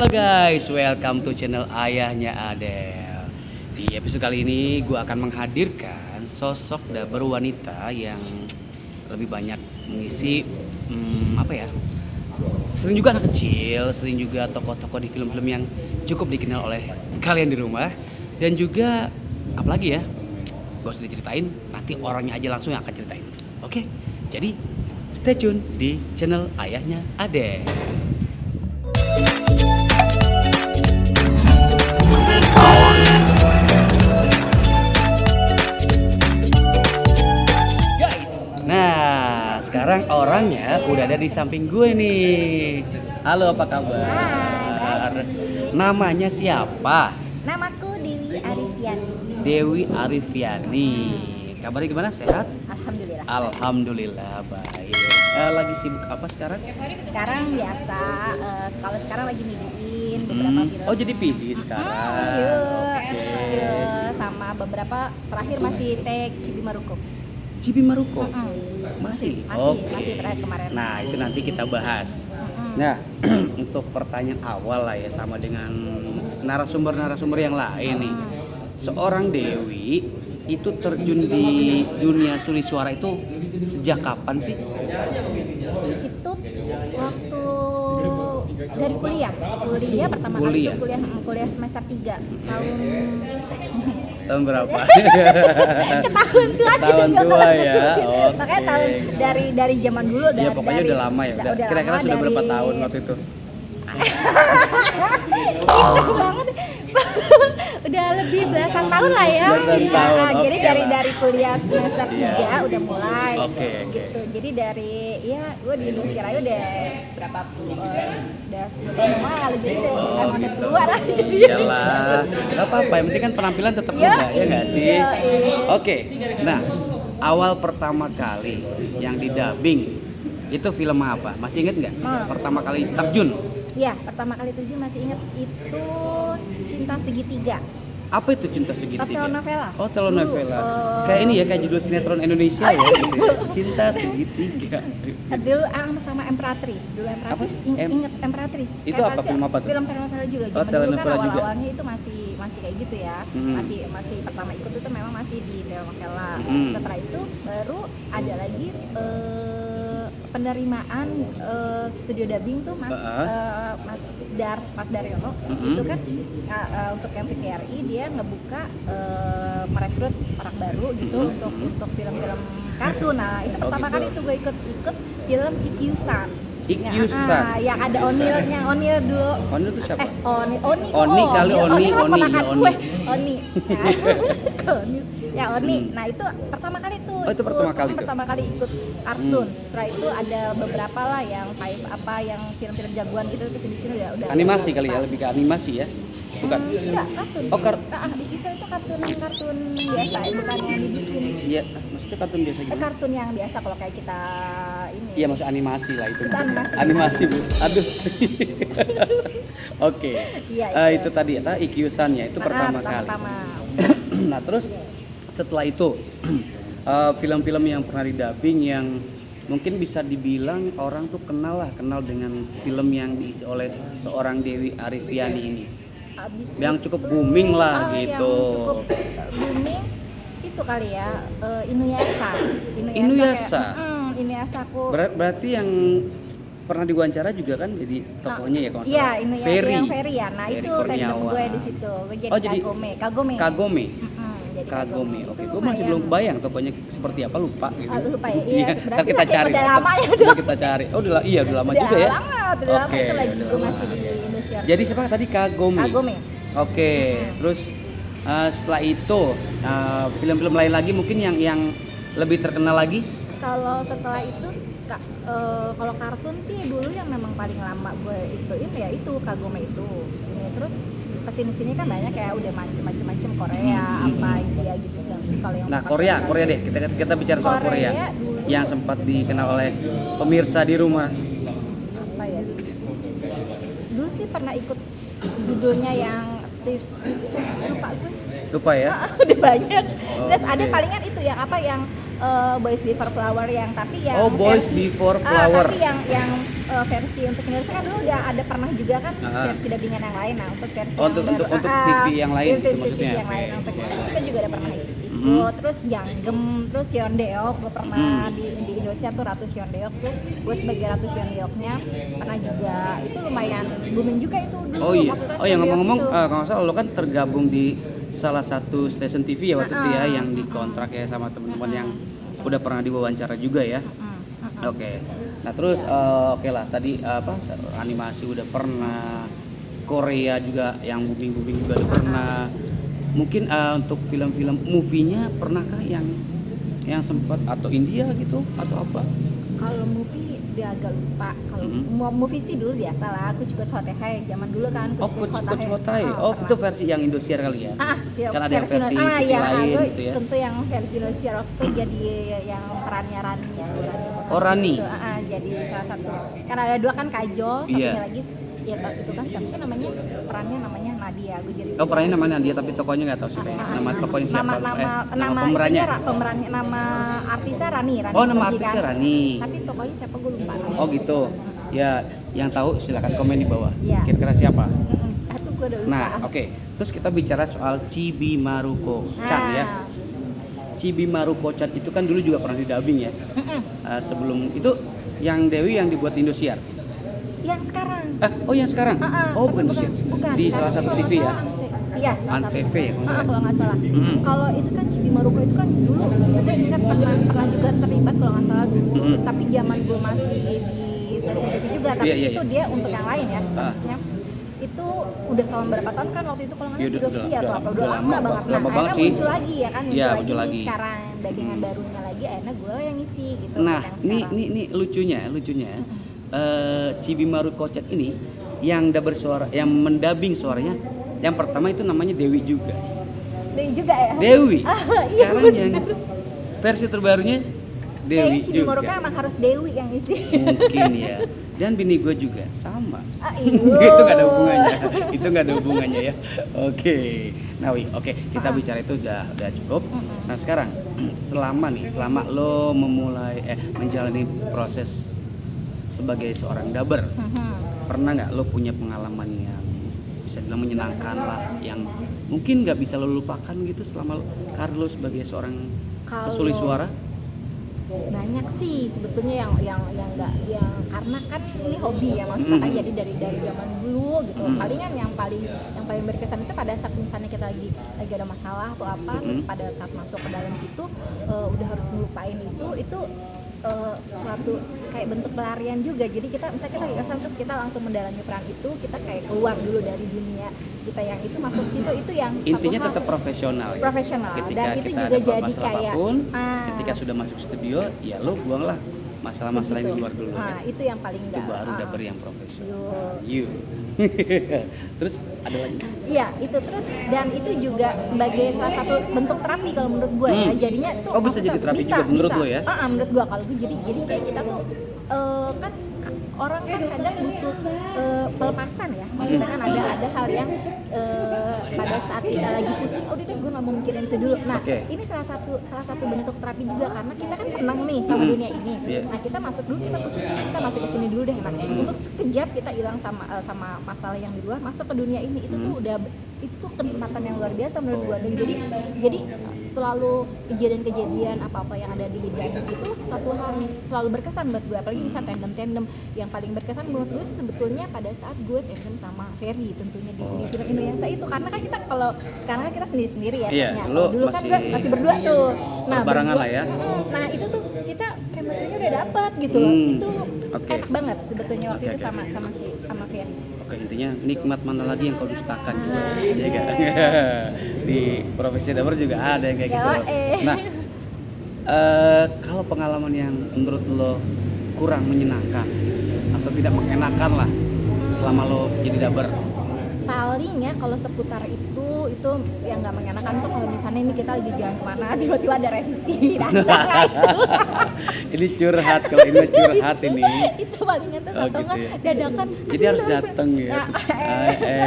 Halo guys, welcome to channel Ayahnya Adel. Di episode kali ini gue akan menghadirkan sosok dapur wanita yang lebih banyak mengisi apa ya? Sering juga anak kecil, sering juga tokoh-tokoh di film-film yang cukup dikenal oleh kalian di rumah. Dan juga apalagi ya? Gak usah diceritain, nanti orangnya aja langsung yang akan ceritain. Oke, jadi stay tune di channel Ayahnya Adel. Nah, sekarang orangnya udah ada di samping gue nih. Halo, apa kabar? Hai. Namanya siapa? Namaku Dewi Arifiani. Dewi Arifiani. Kabarnya gimana? Sehat? Alhamdulillah. Alhamdulillah baik. Lagi sibuk apa sekarang? Sekarang biasa. Kalau sekarang lagi midiin beberapa film. Oh, jadi PD sekarang. Iya. Oke. Iya, sama beberapa terakhir masih tag Cibi Maruko. Cibi Maruko. Masih Oke. terakhir kemarin. Nah, itu nanti kita bahas. Nah, untuk pertanyaan awal lah ya, sama dengan narasumber-narasumber yang lain nih. Seorang Dewi itu terjun di dunia suli suara itu sejak kapan sih? Itu waktu dari kuliah pertama Kuliah. kali itu kuliah semester 3 tahun Tahun berapa? tahun tua Tahun juga tua banget. ya. Oke. Makanya tahun dari zaman dulu Ya pokoknya udah lama ya. udah Kira-kira lama sudah berapa dari- tahun waktu itu? Itu banget. Udah lebih belasan tahun lah ya. Belasan tahun, Jadi oke dari lah. dari kuliah semester Iya. 3 udah mulai. Oke. Gitu. Jadi dari gue di Indonesia Raya udah berapa udah 10 tahun lah lebih deh. Emang udah Gitu. tua lah jadi. Iyalah, nggak apa-apa. Yang penting kan penampilan tetap Iya, muda, ya nggak sih? iya. Oke. Nah, awal pertama kali yang didubbing itu film apa? Masih inget nggak? Pertama kali terjun. Iya, pertama kali terjun masih inget itu Cinta Segitiga. Apa itu Cinta Segitiga? Telenovela. Oh, telenovela. Dulu, Kayak ini ya, kayak judul sinetron Indonesia ya gitu ya. Cinta Segitiga. Dulu sama Emperatrice. Dulu Emperatrice Apa? inget Emperatrice. Itu Kayak apa, pasti film apa tuh? Film telenovela juga. Oh, Zaman dulu kan telenovela juga. awal-awalnya itu masih kayak gitu ya. Masih pertama ikut itu memang masih di telenovela. Setelah itu baru ada lagi penerimaan studio dubbing tuh Mas Daryono itu kan untuk yang TVRI dia ngebuka merekrut orang baru gitu untuk film-film kartun. Nah itu pertama kali itu gue ikut film Ikyusan. Ikyusan. Yang ada Onil dulu. Onil itu siapa? Oni kali, Oni. Oni. Onil. Ya Oni. Nah itu pertama kali tuh. Oh, itu pertama kali tuh? Pertama kali ikut kartun. Setelah itu ada beberapa lah yang kayak yang film-film jagoan gitu kesini sini udah. Animasi kali ya, lebih ke animasi ya. Bukan. Enggak, kartun. Oh, Ikyusan itu kartun biasa, bukan yang dibikin. Iya, maksudnya kartun biasa gitu. Kartun yang biasa kalau kayak kita ini. Iya, maksud animasi lah itu. Itu Animasi, Bu. Aduh. Oke. Iya, Itu tadi ya, Ikyusannya itu pertama kali. Nah, terus setelah itu film-film yang pernah didubbing yang mungkin bisa dibilang orang tuh kenal dengan film yang diisi oleh seorang Dewi Arifiani ini. Yang cukup booming lah gitu. Yang cukup booming itu kali ya, Inuyasha. Inuyasha. Inuyasha aku. Berarti yang pernah diwawancara juga kan jadi tokohnya ya kalau nggak Iya, salah. Inuyasha yang Ferry ya. Nah, Ferry itu tandem Kurniawan. gue di situ. Gue jadi Kagome. Kagome. Jadi Kagome. Itu Oke, gue masih belum bayang tokohnya seperti apa, lupa gitu. Lupa ya. Iya, Ntar kita cari. Udah lama ya Udah kita cari. Oh, udah lama juga ya. Udah lama itu lagi udah gue lama. masih di Indonesia. Jadi siapa tadi Kagome? Kagome. Oke, terus setelah itu film-film lain lagi mungkin yang lebih terkenal lagi? Kalau setelah itu kalau kartun sih dulu yang memang paling lama gue ituin ya itu Kagome itu. Terus kesini kan banyak kayak udah macem-macem Korea, apa India gitu segala. Kalau yang Nah, Korea deh. Kita bicara soal Korea. Yang sempat dikenal oleh pemirsa di rumah. Apa ya? Dulu sih pernah ikut judulnya yang lupa gue. Lupa ya? Udah banyak. Terus Oke. ada palingan itu yang apa yang Boys Before Flower yang tapi yang Oh, Boys Before Flower. Tapi yang versi untuk Indonesia kan dulu udah ada pernah juga kan versi dubbingan yang lain. Nah untuk versi untuk TV yang lain TV maksudnya. yang lain untuk kita juga udah pernah itu. Terus Janggem, terus Yeondeok gue pernah di Indonesia tuh Ratu Yeondeok tuh gue sebagai Ratu Yeondeoknya pernah juga. Itu lumayan booming juga itu dulu. Oh iya. Oh ya ngomong-ngomong kalau nggak salah lo kan tergabung di salah satu stasiun TV ya waktu itu ya yang dikontrak ya sama teman-teman yang udah pernah diwawancara juga ya. Oke. Nah terus oke lah tadi animasi udah pernah, Korea juga yang booming juga udah pernah. Mungkin untuk film-film movie-nya pernahkah yang sempat atau India gitu atau apa? Kalau movie dia agak lupa. Kalau movie sih dulu biasa lah. Kuchiko Hotahe zaman dulu kan. Kuchiko Hotahe. Itu versi yang Indosiar kali ya? Ya, kan ada yang versi lain gitu ya. Tentu yang versi Indosiar waktu jadi yang perannya Rani. Rani. Jadi salah satu. Kan ada dua kan Kajol, satunya lagi ya itu kan siapa sih namanya, perannya namanya Nadia. Gue jadi perannya namanya Nadia tapi tokohnya nggak tahu sih nama tokonya siapa. Nama pemerannya nama artisnya Rani nama artisnya kan? Rani tapi tokonya siapa gue lupa. Gitu ya, yang tahu silakan komen di bawah ya. Kira-kira siapa. Itu gue udah lupa. Nah oke. Terus kita bicara soal Chibi Maruko-chan ya. Chibi Maruko-chan itu kan dulu juga pernah didubbing ya. Sebelum itu yang Dewi yang dibuat di Indosiar. Yang sekarang. Yang sekarang. Bukan. Di salah satu TV ya. Iya. Antv ya kalau nggak salah. Kalau itu kan Chibi Maruko itu kan dulu gue ingat pernah juga terlibat kalau nggak salah dulu. Tapi zaman gue masih di stasiun TV juga. Tapi itu dia untuk yang lain ya. Maksudnya itu udah tahun berapa tahun kan waktu itu kalau nggak salah udah lama banget. Akhirnya muncul lagi ya kan. Muncul lagi. Sekarang dagingan barunya lagi akhirnya gue yang ngisi gitu. Nah ini lucunya. Chibi Maruko-chan ini yang bersuara, yang mendubbing suaranya yang pertama itu namanya Dewi juga ya? Dewi. Sekarang yang versi terbarunya Dewi Chibi juga. Maruko emang harus Dewi yang isi. Mungkin ya. Dan bini gue juga sama. Itu nggak ada hubungannya ya. Oke. Nah kita bicara itu udah cukup. Nah sekarang selama lo memulai menjalani proses sebagai seorang dubber, pernah nggak lo punya pengalaman yang bisa dibilang menyenangkan lah, yang mungkin nggak bisa lo lupakan gitu selama karir lo sebagai seorang pesulih suara? Banyak sih sebetulnya yang karena kan ini hobi ya maksudnya kan jadi dari zaman dulu gitu. Palingan yang paling berkesan itu pada saat misalnya kita lagi ada masalah atau apa, terus pada saat masuk ke dalam situ udah harus ngelupain itu suatu kayak bentuk pelarian juga. Jadi kita misalnya kita lagi kesal terus kita langsung mendalami peran itu, kita kayak keluar dulu dari dunia kita yang itu, masuk situ, itu yang intinya tetap profesional ya? Dan itu juga jadi kayak ketika sudah masuk studio ya lo buanglah masalah-masalah yang di luar dulu ya. Itu yang paling itu baru dubber yang profesional. Terus ada lagi? Iya itu terus, dan itu juga sebagai salah satu bentuk terapi kalau menurut gue ya. Jadinya tuh bisa jadi terapi juga menurut lo ya? Menurut gue kalau gue jadi kayak kita tuh kan orang kan kadang butuh pelepasan ya. Maksudnya kan ada hal yang pada saat kita lagi pusing, udah deh gue nggak mau mikirin itu dulu. Nah ini salah satu bentuk terapi juga, karena kita kan senang nih sama dunia ini. Nah kita masuk dulu, kita pusing, kita masuk ke sini dulu deh. Nah untuk sekejap kita hilang sama masalah yang di luar, masuk ke dunia ini, itu tuh udah itu kenikmatan yang luar biasa menurut gue. Dan jadi selalu kejadian-kejadian apa-apa yang ada di lidah itu suatu hal yang selalu berkesan buat gue, apalagi bisa tandem. Yang paling berkesan menurut gue sebetulnya pada saat gue tandem sama Ferry tentunya di film Indonesia itu, karena kan kita kalau sekarang kan kita sendiri-sendiri ya. Dulu kan gue masih berdua tuh. Nah barengan lah ya. Nah itu tuh kita chemistry-nya udah dapat gitu loh. Itu enak banget sebetulnya waktu itu sama Ferry. Intinya nikmat mana lagi yang kau dustakan gitu. Ya kan? Di profesi dubber juga ada yang kayak gitu. Nah, kalau pengalaman yang menurut lo kurang menyenangkan atau tidak mengenakan lah selama lo jadi dubber? Paling paling ya kalau seputar itu yang nggak mengenakan tuh kalau misalnya ini kita lagi jalan kemana tiba-tiba ada revisi datang itu. Ini curhat, kalau ini curhat ini. Itu palingnya tuh satu nggak gitu ya. dadakan. Jadi harus datang ya.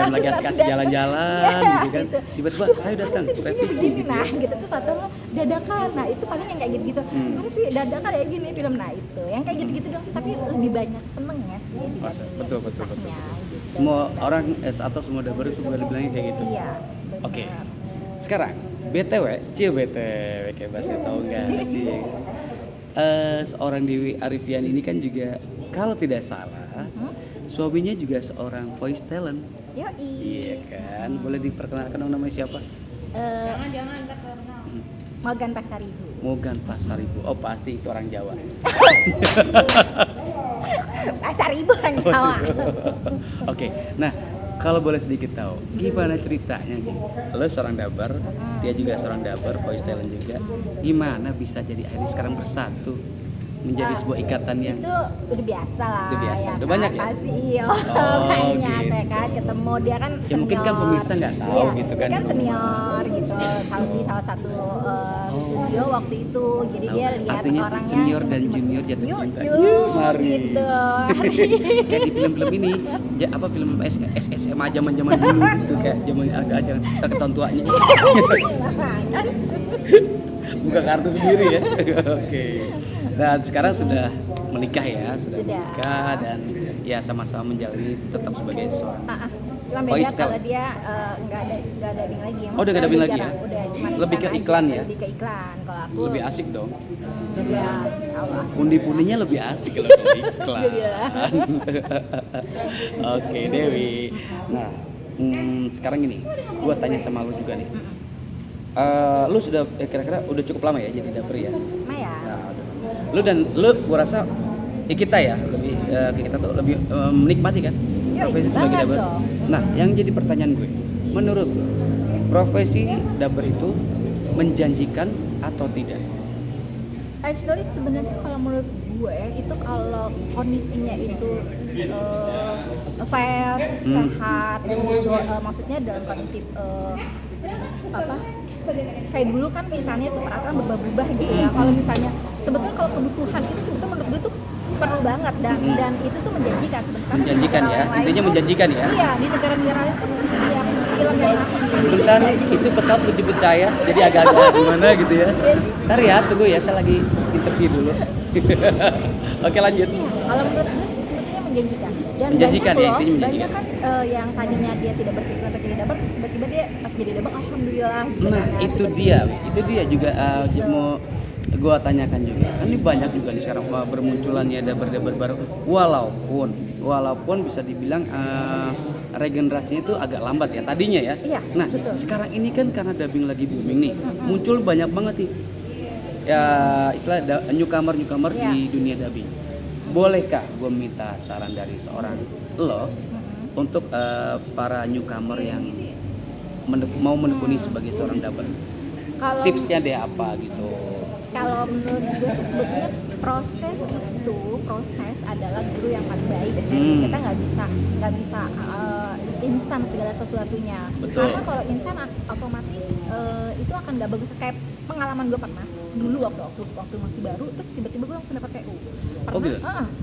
Lagi kasih jalan-jalan gitu kan. Tiba-tiba ayo datang revisi gitu. Nah, gitu tuh satu lo dadakan. Nah, itu paling yang kayak gitu-gitu. Harus dadakan kayak gini film. Nah, itu yang kayak gitu-gitu dong sih, tapi lebih banyak senengnya sih dibanding Betul. susahnya gitu. Semua orang atau semua dabar itu boleh bilangnya kayak gitu. Iya. Oke. Sekarang BTW kayak bahasa tahu enggak sih? Seorang Dewi Arifian ini kan juga kalau tidak salah suaminya juga seorang voice talent. Yoi. Iya kan? Boleh diperkenalkan dong namanya siapa? Jangan terkenal. Morgan Pasaribu. Morgan Pasaribu. Oh, pasti itu orang Jawa. Pasaribu orang Jawa. Oke. Nah, kalau boleh sedikit tahu, gimana ceritanya gitu? Lo seorang dabar, dia juga seorang dabar, voice talent juga. Gimana bisa jadi akhirnya sekarang bersatu menjadi sebuah ikatan yang itu udah biasa lah. Udah biasa. Ya Udah kan? banyak ya? Pasti banyak gitu. ya kan ketemu dia kan Ya mungkin kan pemirsa nggak tahu gitu kan. Dia kan senior gitu, di salah satu studio waktu itu. Jadi dia lihat artinya orangnya senior dan junior jatuh cinta. Mari. Gitu. Kayak di film-film ini, apa film SMA zaman-zaman dulu gitu, kayak zaman agak-agak ketahuan tuanya. Buka kartu sendiri ya. Oke. Dan sekarang sudah menikah ya, sudah menikah dan ya sama-sama menjalani tetap sebagai seorang. Cuma beda kalau dia nggak ada dubbing lagi ya. Oh, udah nggak dubbing lagi ya? Udah cuma lebih ke iklan ya? Lebih ke iklan. Kalau aku lebih asik dong. Iya, insyaallah. Pundi-pundinya lebih asik kalau iklan. Oke, Dewi. Nah, sekarang ini gua tanya sama lu juga nih. Lu sudah kira-kira udah cukup lama ya jadi dapur ya? Lumayan. Nah, lu gua rasa kita ya lebih kita tuh lebih menikmati kan profesi sebagai dapur. Nah, yang jadi pertanyaan gue, menurut lu profesi dapur itu menjanjikan atau tidak? Actually sebenarnya kalau menurut gue itu kalau kondisinya itu fair, sehat gitu, maksudnya dalam kondisi kayak dulu kan misalnya tuh peraturan berubah-ubah gitu ya. Kalau misalnya sebetulnya kalau kebutuhan itu sebetulnya menurut gue tuh perlu banget dan itu tuh menjanjikan sebenarnya. Menjanjikan ya, intinya menjanjikan ya. Iya, di negara-negara lain pun kan setiap film yang masuk sebentar itu pesawat menjemput saya, jadi agak-agak gimana gitu ya. Ntar ya, tunggu ya, saya lagi interview dulu. Oke, lanjut. Kalau menurut gue sih sebetulnya menjanjikan. Dan menjanjikan banyak ya, loh, banyak kan yang tadinya dia tidak berpikir untuk jadi dapat, tiba-tiba dia pas jadi dapat, alhamdulillah. Gitu. Nah, itu dia juga mau gua tanyakan juga. Kan ini banyak juga nih sekarang bermunculannya dabar-dabar baru. Walaupun bisa dibilang regenerasinya itu agak lambat ya tadinya ya. Iya, nah, betul. Sekarang ini kan karena dubbing lagi booming nih, muncul banyak banget nih. Ya, istilah newcomer di dunia dubbing. Bolehkah gue minta saran dari seorang lo untuk para newcomer yang mau menekuni sebagai seorang dubber? Tipsnya deh apa gitu? Kalau menurut gue sih sebetulnya proses adalah guru yang paling baik. Kita nggak bisa instan segala sesuatunya. Betul. Karena kalau instan otomatis itu akan nggak bagus. Kayak pengalaman gue pernah dulu waktu masih baru, terus tiba-tiba gue langsung dapat PU.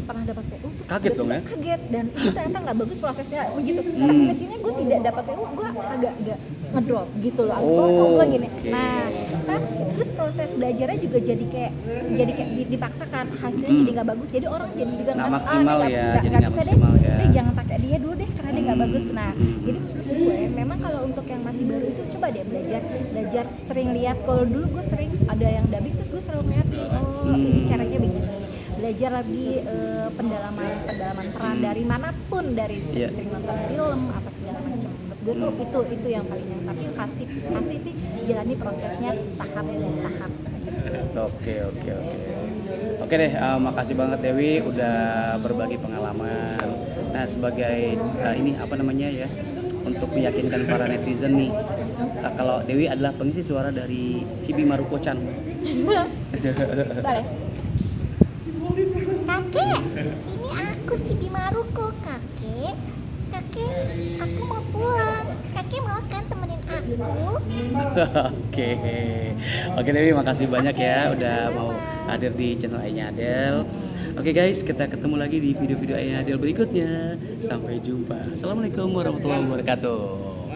Pernah dapat PU, terus kaget dong ya? Kaget, dan itu ternyata nggak bagus prosesnya begitu. Pas mesinnya gue tidak dapat PU, gue agak ngedrop gitu loh. Gue gini. Nah, terus proses belajarnya juga jadi kayak dipaksakan, hasilnya jadi nggak bagus. Jadi orang jadi juga nggak maksimal ya, jadi nggak bisa maksimal deh, ya. Jangan pakai dia dulu deh karena dia nggak bagus. Nah, jadi menurut gue memang kalau untuk yang masih baru itu coba deh belajar sering lihat. Kalau dulu gue sering ada yang dubbing terus gue selalu ngeliatin, ini caranya begini. Belajar lagi pendalaman peran dari manapun, dari sering nonton film apa segala macam. Menurut gue tuh itu yang paling tapi pasti sih jalani prosesnya setahap demi setahap. Oke deh, makasih banget Dewi udah berbagi pengalaman. Nah, sebagai ini apa namanya ya, untuk meyakinkan para netizen nih, kalau Dewi adalah pengisi suara dari Chibi Maruko-chan. Boleh. Kakek, ini aku Chibi Maruko, kakek. Kakek, aku mau pulang. Kakek mau kan temenin aku? Oke. Oke Dewi, makasih banyak ya udah mau hadir di channel Ayahnya Adel. Oke guys, kita ketemu lagi di video-video Ayahnya Adel berikutnya. Sampai jumpa. Assalamualaikum warahmatullahi wabarakatuh.